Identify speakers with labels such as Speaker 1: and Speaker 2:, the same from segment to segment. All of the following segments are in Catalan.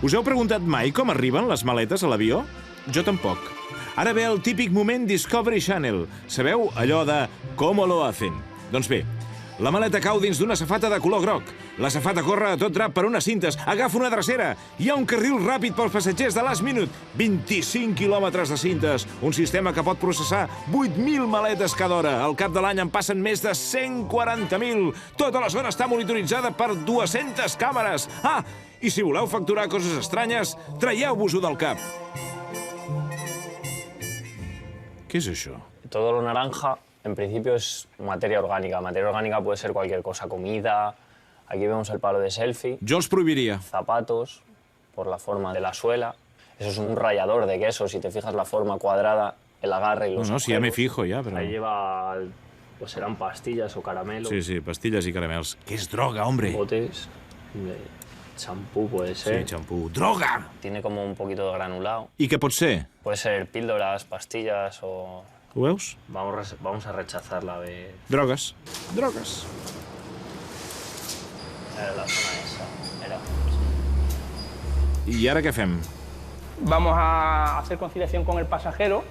Speaker 1: Us heu preguntat mai com arriben les maletes a l'avió? Jo tampoc. Ara ve el típic moment Discovery Channel. Sabeu allò de «Cómo lo hacen?» Doncs bé, la maleta cau dins d'una safata de color groc. La safata corre a tot drap per unes cintes, agafa una drecera. Hi ha un carril ràpid pels passatgers de last minute. 25 quilòmetres de cintes. Un sistema que pot processar 8.000 maletes cada hora. Al cap de l'any en passen més de 140.000. Tota la zona està monitoritzada per 200 càmeres. Ah, i si voleu facturar coses estranyes, traieu-vos-ho del cap. Què és això?
Speaker 2: Todo lo naranja, en principio, es materia orgánica. Materia orgánica puede ser cualquier cosa, comida. Aquí vemos el palo de selfie.
Speaker 1: Jo els prohibiria.
Speaker 2: Zapatos, por la forma de la suela. Eso es un rallador de queso. Si te fijas la forma cuadrada, el agarre y los
Speaker 1: No, si ja m'he
Speaker 2: agujeros.
Speaker 1: fijo, ja, però...
Speaker 2: Ahí lleva, pues serán pastillas o caramelos.
Speaker 1: Sí, pastilles i caramels. Què és droga, hombre?
Speaker 2: Botes de champú puede
Speaker 1: Sí,
Speaker 2: ser.
Speaker 1: xampú. Droga!
Speaker 2: Tiene como un poquito de granulado.
Speaker 1: I què pot ser?
Speaker 2: Puede ser píldoras, pastillas o...
Speaker 1: Ho veus?
Speaker 2: Vamos a rechazarla de...
Speaker 1: Drogues. Drogues.
Speaker 2: Era la zona esa. Era...
Speaker 1: I ara què fem?
Speaker 3: Vamos a hacer conciliación con el pasajero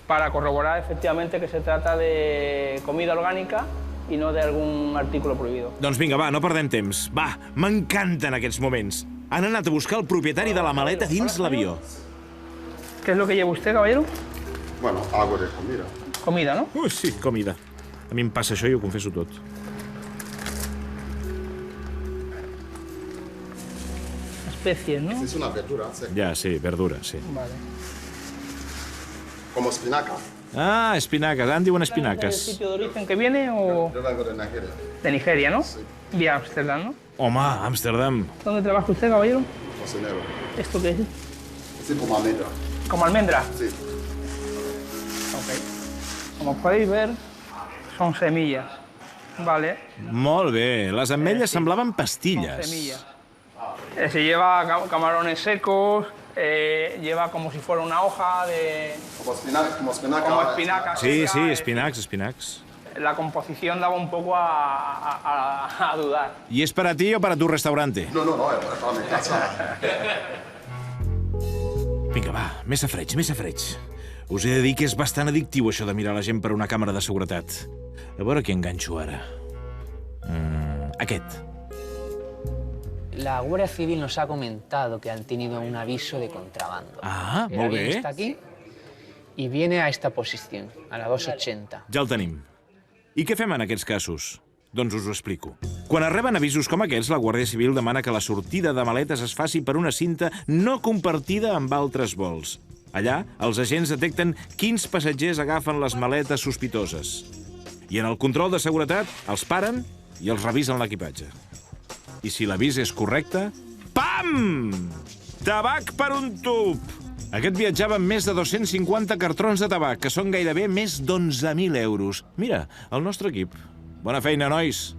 Speaker 3: para corroborar efectivamente que se trata de comida orgánica y no de algún artículo prohibido.
Speaker 1: Doncs vinga, va, no perdem temps. Va, m'encanten aquests moments. Han anat a buscar el propietari de la maleta dins l'avió.
Speaker 3: ¿Qué es lo que lleva usted, caballero?
Speaker 4: Bueno, algo de comida.
Speaker 3: Comida, ¿no?
Speaker 1: Sí, comida. A mi em passa això i ho confesso tot.
Speaker 3: Especies, ¿no?
Speaker 4: Es una verdura, sí.
Speaker 1: Ja, sí, verdura, sí.
Speaker 3: Vale.
Speaker 4: Como espinaca.
Speaker 1: Ah, espinaques. En diuen
Speaker 3: ¿El
Speaker 1: espinaques.
Speaker 3: sitio de origen que viene o...?
Speaker 4: Yo vengo de Nigeria.
Speaker 3: De Nigeria, ¿no? Vía Ámsterdam, ¿no?
Speaker 1: Home, Amsterdam.
Speaker 3: ¿Dónde trabaja usted, caballero?
Speaker 4: Cocinero.
Speaker 3: ¿Esto qué es?
Speaker 4: Así como almendra.
Speaker 3: ¿Como almendra?
Speaker 4: Sí.
Speaker 3: Ok. Como podéis ver, son semillas. Vale.
Speaker 1: Molt bé. Les ametlles semblaven
Speaker 3: Son
Speaker 1: pastilles.
Speaker 3: semillas. Se lleva camarones secos, lleva como si fuera una hoja de...
Speaker 4: Como espinaca.
Speaker 3: como espinaca.
Speaker 1: Sí,
Speaker 3: seca,
Speaker 1: sí, espinacs, espinacs.
Speaker 3: La composición daba un poco a dudar.
Speaker 1: I és per a ti o per a tu restaurante?
Speaker 4: No, es para mi casa.
Speaker 1: Vinga, va, més safareig, més safareig. Us he de dir que és bastant addictiu això de mirar la gent per una càmera de seguretat. A veure què enganxo ara. Aquest.
Speaker 5: La Guardia Civil nos ha comentado que han tenido un aviso de contrabando.
Speaker 1: Ah,
Speaker 5: El
Speaker 1: molt
Speaker 5: avión
Speaker 1: bé.
Speaker 5: está aquí y viene a esta posición, a la 280.
Speaker 1: Ja el tenim. I què fem en aquests casos? Doncs us ho explico. Quan es reben avisos com aquests, la Guàrdia Civil demana que la sortida de maletes es faci per una cinta no compartida amb altres vols. Allà, els agents detecten quins passatgers agafen les maletes sospitoses. I en el control de seguretat els paren i els revisen l'equipatge. I si l'avís és correcte, pam! Tabac per un tub! Aquest viatjava amb més de 250 cartrons de tabac, que són gairebé més d'11.000 euros. Mira, el nostre equip. Bona feina, nois!